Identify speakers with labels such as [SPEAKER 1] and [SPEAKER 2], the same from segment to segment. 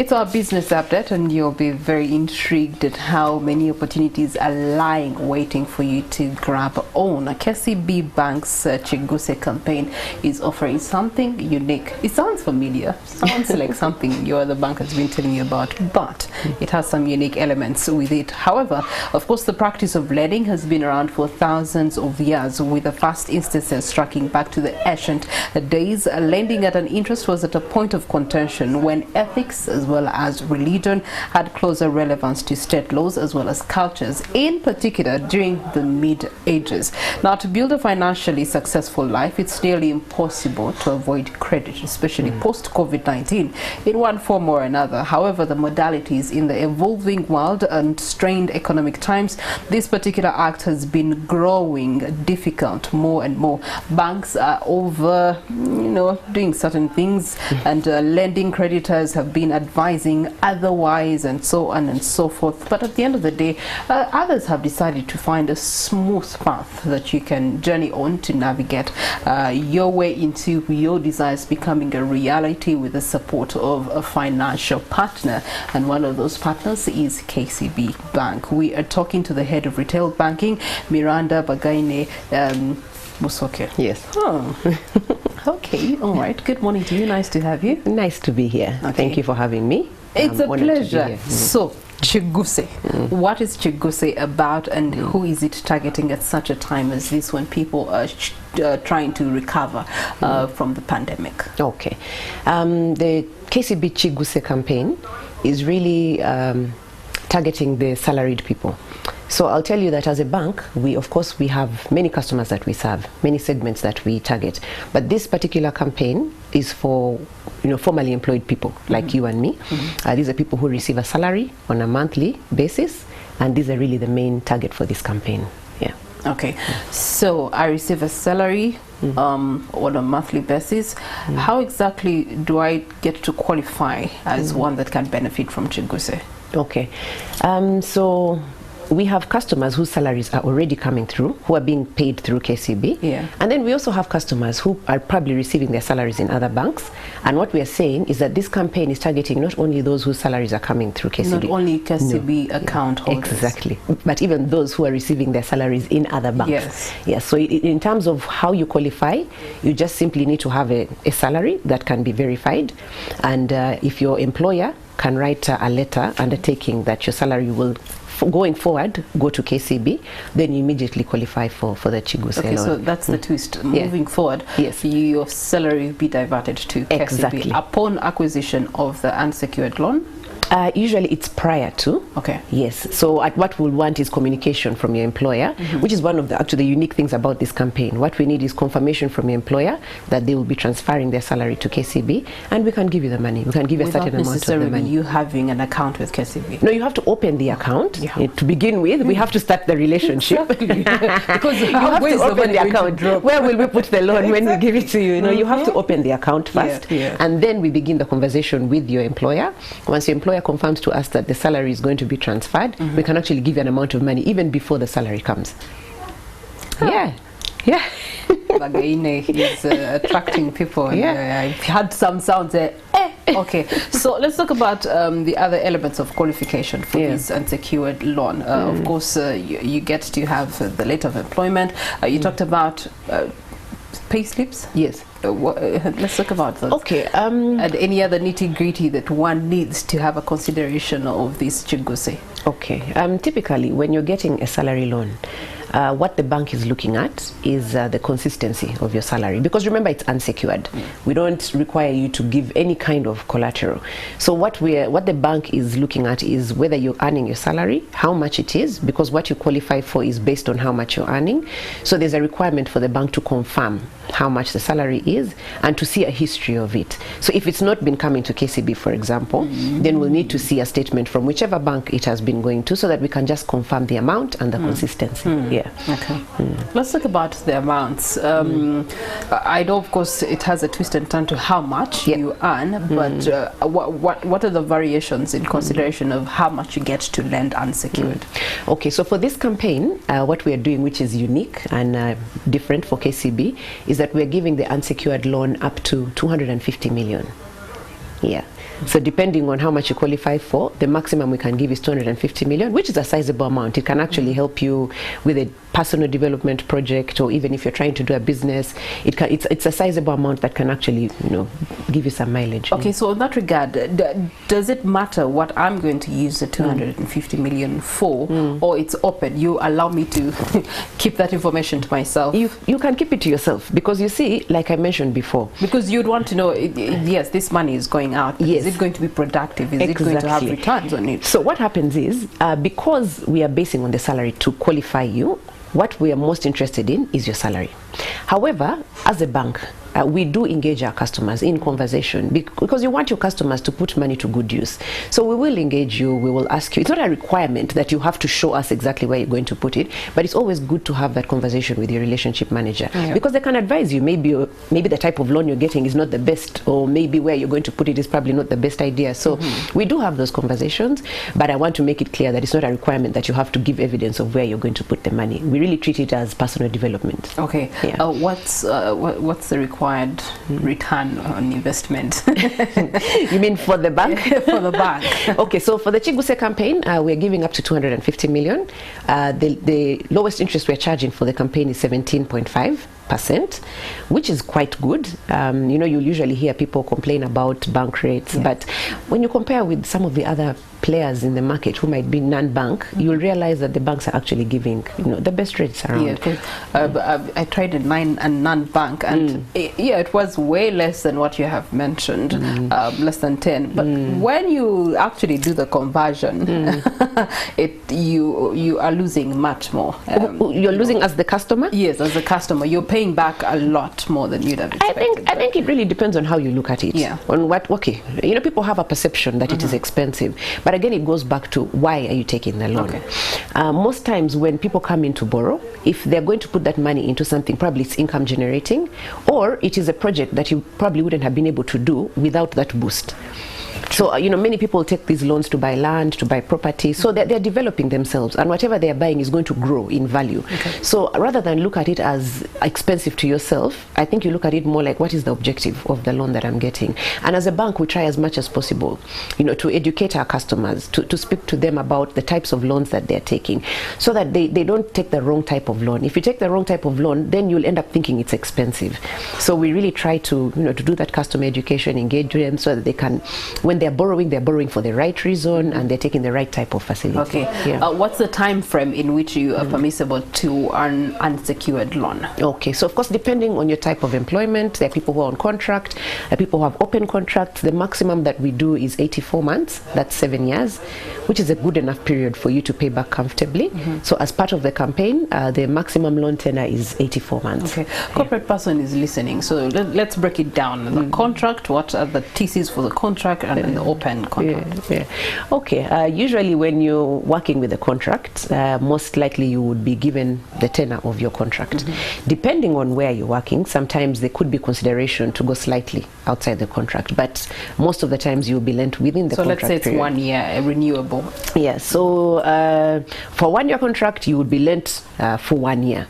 [SPEAKER 1] It's our business update, and you'll be very intrigued at how many opportunities are lying waiting for you to grab on. KCB Bank's Kigguse campaign is offering something unique. It sounds familiar, sounds like something your other bank has been telling you about, but it has some unique elements with it. However, of course, the practice of lending has been around for thousands of years, with the first instances tracking back to the ancient days. Lending at an interest was at a point of contention when ethics as well as religion had closer relevance to state laws as well as cultures, in particular during the Mid Ages. Now, to build a financially successful life, it's nearly impossible to avoid credit, especially post-COVID-19, in one form or another. However, the modalities in the evolving world and strained economic times, this particular act has been growing difficult more and more. Banks are over, doing certain things, and lending creditors have been advising otherwise, and so on and so forth. But at the end of the day, others have decided to find a smooth path that you can journey on to navigate your way into your desires becoming a reality with the support of a financial partner. And one of those partners is KCB Bank. We are talking to the head of retail banking, Miranda Bageine Musoke.
[SPEAKER 2] Yes.
[SPEAKER 1] Oh. Okay, all right. Good morning to you. Nice to have you.
[SPEAKER 2] Nice to be here. Okay. Thank you for having me.
[SPEAKER 1] It's a pleasure. So, Kigguse. What is Kigguse about, and who is it targeting at such a time as this, when people are trying to recover from the pandemic?
[SPEAKER 2] Okay. The KCB Kigguse campaign is really targeting the salaried people. So I'll tell you that as a bank, of course we have many customers that we serve, many segments that we target. But this particular campaign is for formally employed people like you and me. These are people who receive a salary on a monthly basis, and these are really the main target for this campaign. Yeah.
[SPEAKER 1] Okay. So I receive a salary on a monthly basis. How exactly do I get to qualify as one that can benefit from Kigguse?
[SPEAKER 2] Okay. So we have customers whose salaries are already coming through, who are being paid through KCB.
[SPEAKER 1] Yeah.
[SPEAKER 2] And then we also have customers who are probably receiving their salaries in other banks. And what we are saying is that this campaign is targeting not only those whose salaries are coming through KCB.
[SPEAKER 1] Not only KCB account holders.
[SPEAKER 2] Exactly. But even those who are receiving their salaries in other banks.
[SPEAKER 1] Yes.
[SPEAKER 2] Yes. So in terms of how you qualify, you just simply need to have a salary that can be verified. And if your employer can write a letter undertaking that your salary will, going forward, go to KCB, then you immediately qualify for the Kigguse loan.
[SPEAKER 1] Okay, so that's the twist. Moving forward,
[SPEAKER 2] yes,
[SPEAKER 1] your salary will be diverted to KCB
[SPEAKER 2] exactly
[SPEAKER 1] upon acquisition of the unsecured loan.
[SPEAKER 2] Usually it's prior to.
[SPEAKER 1] Okay.
[SPEAKER 2] Yes. So what we'll want is communication from your employer, which is one of the actually unique things about this campaign. What we need is confirmation from your employer that they will be transferring their salary to KCB, and we can give you the money. We can give you a certain amount of the money.
[SPEAKER 1] Without necessarily you having an account with KCB.
[SPEAKER 2] No, you have to open the account to begin with. We have to start the relationship. Because you have to open the account. Where will we put the loan when we give it to you? You have to open the account first, and then we begin the conversation with your employer. Once your employer confirms to us that the salary is going to be transferred, we can actually give you an amount of money even before the salary comes. Yeah.
[SPEAKER 1] Bageine is attracting people. I've had some sounds there. Okay, so let's talk about the other elements of qualification for this unsecured loan. Of course, you get to have the letter of employment. You talked about pay slips.
[SPEAKER 2] Yes.
[SPEAKER 1] Let's talk about those. Okay. And any other nitty-gritty that one needs to have a consideration of this Kigguse.
[SPEAKER 2] Okay. Typically, when you're getting a salary loan, what the bank is looking at is the consistency of your salary, because remember, it's unsecured. We don't require you to give any kind of collateral. So what the bank is looking at is whether you're earning your salary, how much it is, because what you qualify for is based on how much you're earning. So there's a requirement for the bank to confirm how much the salary is and to see a history of it. So if it's not been coming to KCB, for example, then we'll need to see a statement from whichever bank it has been going to, so that we can just confirm the amount and the consistency.
[SPEAKER 1] Okay. Let's talk about the amounts. I know, of course, it has a twist and turn to how much you earn, but what are the variations in consideration of how much you get to lend unsecured?
[SPEAKER 2] Okay, so for this campaign, what we are doing, which is unique and different for KCB, is that we're giving the unsecured loan up to 250 million. Yeah. So depending on how much you qualify for, the maximum we can give is 250 million, which is a sizable amount. It can actually help you with a personal development project, or even if you're trying to do a business, it's a sizable amount that can actually, you know, give you some mileage.
[SPEAKER 1] Okay, so in that regard, does it matter what I'm going to use the 250 million for, or it's open? You allow me to keep that information to myself?
[SPEAKER 2] You can keep it to yourself, because you see, like I mentioned before,
[SPEAKER 1] because you'd want to know, yes, this money is going out. Yes. Is it going to be productive? Is it going to have returns on it?
[SPEAKER 2] So what happens is, because we are basing on the salary to qualify you, what we are most interested in is your salary. However, as a bank, we do engage our customers in conversation, because you want your customers to put money to good use. So we will engage you, we will ask you. It's not a requirement that you have to show us exactly where you're going to put it, but it's always good to have that conversation with your relationship manager, because they can advise you. Maybe the type of loan you're getting is not the best, or maybe where you're going to put it is probably not the best idea. So we do have those conversations, but I want to make it clear that it's not a requirement that you have to give evidence of where you're going to put the money. We really treat it as personal development.
[SPEAKER 1] Okay. Yeah. What's the required return on investment?
[SPEAKER 2] You mean for the bank?
[SPEAKER 1] For the bank.
[SPEAKER 2] Okay, so for the Kigguse campaign, we're giving up to 250 million. The lowest interest we're charging for the campaign is 17.5%, which is quite good. You know, you'll usually hear people complain about bank rates, but when you compare with some of the other players in the market who might be non-bank, you'll realize that the banks are actually giving, you know, the best rates around.
[SPEAKER 1] Yeah, I tried a non-bank, and it was way less than what you have mentioned, less than 10. But when you actually do the conversion, you are losing much more.
[SPEAKER 2] You're losing as the customer?
[SPEAKER 1] Yes, as a customer, you're paying back a lot more than you'd have expected.
[SPEAKER 2] I think it really depends on how you look at it.
[SPEAKER 1] Yeah.
[SPEAKER 2] On what, okay, you know, people have a perception that it is expensive, but again, it goes back to why are you taking the loan? Okay. Most times when people come in to borrow, if they're going to put that money into something, probably it's income generating, or it is a project that you probably wouldn't have been able to do without that boost. So, you know, many people take these loans to buy land, to buy property, so they're developing themselves, and whatever they're buying is going to grow in value. Okay. So rather than look at it as expensive to yourself, I think you look at it more like, what is the objective of the loan that I'm getting? And as a bank, we try as much as possible, you know, to educate our customers, to speak to them about the types of loans that they're taking, so that they don't take the wrong type of loan. If you take the wrong type of loan, then you'll end up thinking it's expensive. So we really try to, you know, to do that customer education, engage them, so that they can, when they're borrowing for the right reason, and they're taking the right type of facility. Okay.
[SPEAKER 1] Yeah. What's the time frame in which you are permissible to earn unsecured loan?
[SPEAKER 2] Okay, so of course, depending on your type of employment, there are people who are on contract, there are people who have open contracts. The maximum that we do is 84 months, that's 7 years, which is a good enough period for you to pay back comfortably. So as part of the campaign, the maximum loan tenor is 84 months.
[SPEAKER 1] Okay, corporate person is listening, so let's break it down. The contract, what are the TCs for the contract, and the open contract?
[SPEAKER 2] Okay, usually when you're working with a contract, most likely you would be given the tenor of your contract. Depending on where you're working, sometimes there could be consideration to go slightly outside the contract, but most of the times you'll be lent within the contract.
[SPEAKER 1] So let's say it's 1 year, renewable.
[SPEAKER 2] Yeah, so for 1 year contract, you would be lent for 1 year.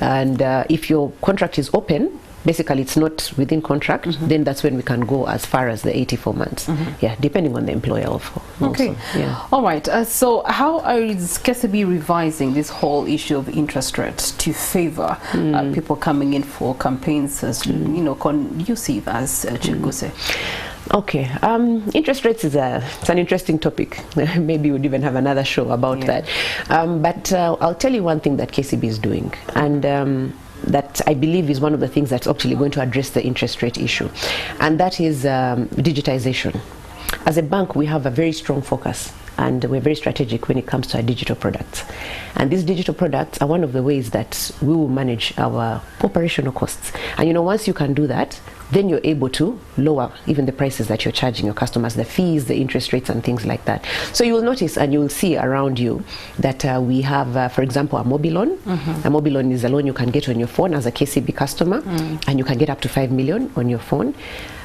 [SPEAKER 2] And if your contract is open, basically it's not within contract, then that's when we can go as far as the 84 months. Yeah, depending on the employer also.
[SPEAKER 1] Okay. Yeah. All right. So how is KCB revising this whole issue of interest rates to favor people coming in for campaigns as, you know, conducive as Kigguse?
[SPEAKER 2] Okay, interest rates is it's an interesting topic. Maybe we'd even have another show about that. But I'll tell you one thing that KCB is doing, and that I believe is one of the things that's actually going to address the interest rate issue, and that is digitization. As a bank, we have a very strong focus, and we're very strategic when it comes to our digital products. And these digital products are one of the ways that we will manage our operational costs. And you know, once you can do that, then you're able to lower even the prices that you're charging your customers, the fees, the interest rates, and things like that. So you'll notice and you'll see around you that we have, for example, a mobile loan. A mobile loan is a loan you can get on your phone as a KCB customer, and you can get up to 5 million on your phone.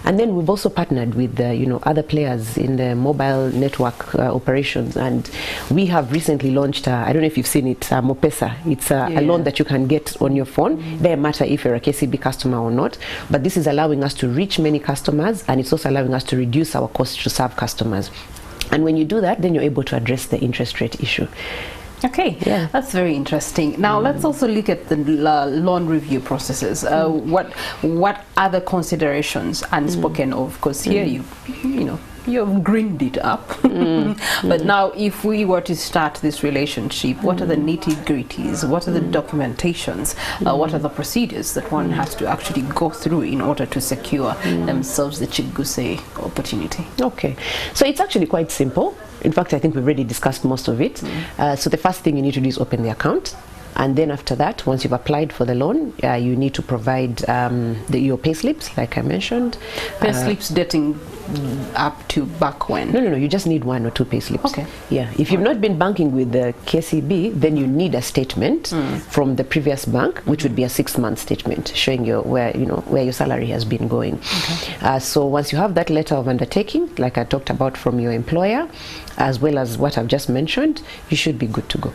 [SPEAKER 2] And then we've also partnered with other players in the mobile network operations, and we have recently launched, I don't know if you've seen it, Mopesa. It's a loan that you can get on your phone. Doesn't matter if you're a KCB customer or not, but this is allowing us to reach many customers, and it's also allowing us to reduce our cost to serve customers. And when you do that, then you're able to address the interest rate issue.
[SPEAKER 1] Okay, that's very interesting. Now let's also look at the loan review processes. What other considerations unspoken of? Because here you've greened it up. But now if we were to start this relationship, what are the nitty-gritties? What are the documentations? What are the procedures that one has to actually go through in order to secure themselves the kigguse opportunity? Okay,
[SPEAKER 2] so it's actually quite simple. In fact, I think we've already discussed most of it. So the first thing you need to do is open the account. And then after that, once you've applied for the loan, you need to provide your pay slips, like I mentioned.
[SPEAKER 1] Pay slips dating up to back when?
[SPEAKER 2] No, you just need 1 or 2 pay slips.
[SPEAKER 1] Okay.
[SPEAKER 2] Yeah, if you've not been banking with the KCB, then you need a statement from the previous bank, which would be a 6-month statement showing where your salary has been going. Okay. So once you have that letter of undertaking, like I talked about, from your employer, as well as what I've just mentioned, you should be good to go.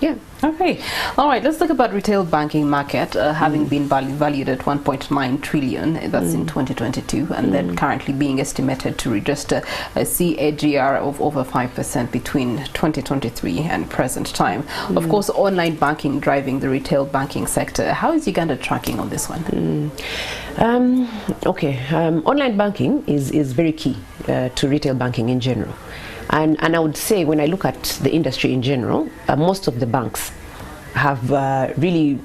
[SPEAKER 2] Yeah.
[SPEAKER 1] Okay. All right. Let's talk about retail banking market, having been valued at 1.9 trillion. That's in 2022, and then currently being estimated to register a CAGR of over 5% between 2023 and present time. Of course, online banking driving the retail banking sector. How is Uganda tracking on this one?
[SPEAKER 2] Online banking is very key to retail banking in general. And I would say, when I look at the industry in general, most of the banks have really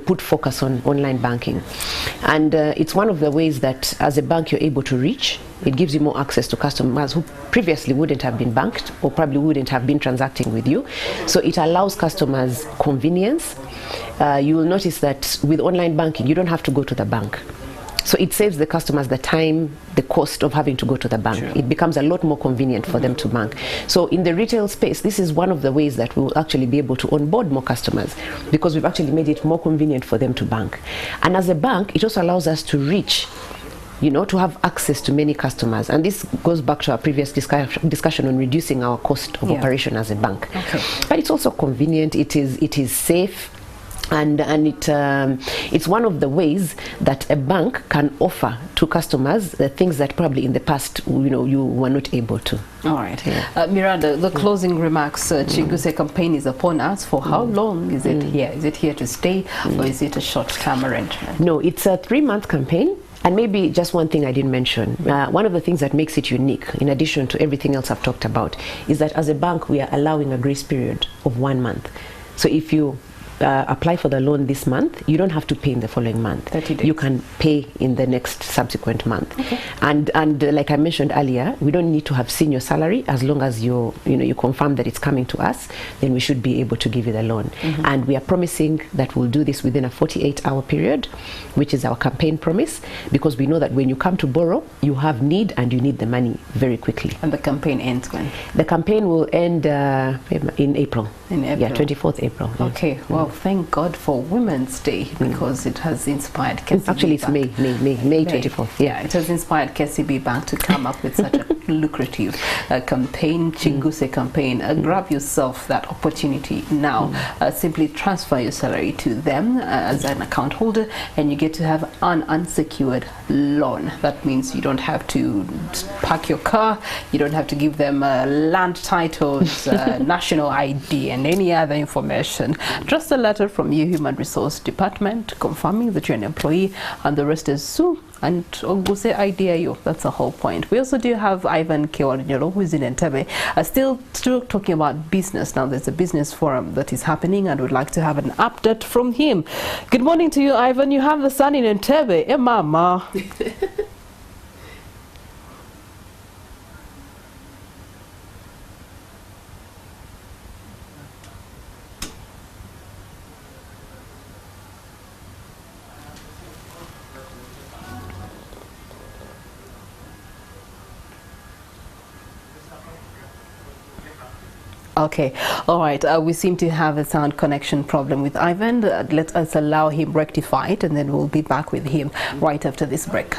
[SPEAKER 2] put focus on online banking. And it's one of the ways that as a bank you're able to reach. It gives you more access to customers who previously wouldn't have been banked or probably wouldn't have been transacting with you. So it allows customers convenience. You will notice that with online banking, you don't have to go to the bank. So it saves the customers the time, the cost of having to go to the bank. Sure. It becomes a lot more convenient for them to bank. So in the retail space, this is one of the ways that we will actually be able to onboard more customers, because we've actually made it more convenient for them to bank. And as a bank, it also allows us to reach, to have access to many customers. And this goes back to our previous discussion on reducing our cost of operation as a bank. Okay. But it's also convenient, it is safe. And it's one of the ways that a bank can offer to customers the things that probably in the past you were not able to.
[SPEAKER 1] All right. Miranda, the closing remarks. Kigguse campaign is upon us. For how long is it here? Is it here to stay, or is it a short-term arrangement?
[SPEAKER 2] No, it's a 3-month campaign. And maybe just one thing I didn't mention, one of the things that makes it unique, in addition to everything else I've talked about, is that as a bank we are allowing a grace period of 1 month. So if you apply for the loan this month, you don't have to pay in the following month.
[SPEAKER 1] 30 days.
[SPEAKER 2] You can pay in the next subsequent month. Okay. And like I mentioned earlier, we don't need to have seen your salary. As long as you confirm that it's coming to us, then we should be able to give you the loan. And we are promising that we'll do this within a 48-hour period, which is our campaign promise, because we know that when you come to borrow, you have need, and you need the money very quickly.
[SPEAKER 1] And the campaign ends when?
[SPEAKER 2] The campaign will end in April.
[SPEAKER 1] In April?
[SPEAKER 2] Yeah, 24th April.
[SPEAKER 1] Okay. Well, thank God for Women's Day, because it has inspired KCB
[SPEAKER 2] Actually, it's
[SPEAKER 1] Bank.
[SPEAKER 2] May 24th.
[SPEAKER 1] Yeah, it has inspired KCB Bank to come up with such a lucrative campaign, kigguse campaign. Grab yourself that opportunity now. Simply transfer your salary to them as an account holder, and you get to have an unsecured loan. That means you don't have to park your car, you don't have to give them land titles, national ID, and any other information. Just a letter from your Human Resource Department confirming that you're an employee, and the rest is so. And Oguse idea you. That's the whole point. We also do have Ivan Kewalinjolo, who is in Entebbe, still talking about business. Now there's a business forum that is happening, and we'd like to have an update from him. Good morning to you, Ivan. You have the sun in Entebbe. Eh, mama. Okay, all right. We seem to have a sound connection problem with Ivan. Let us allow him rectify it, and then we'll be back with him right after this break.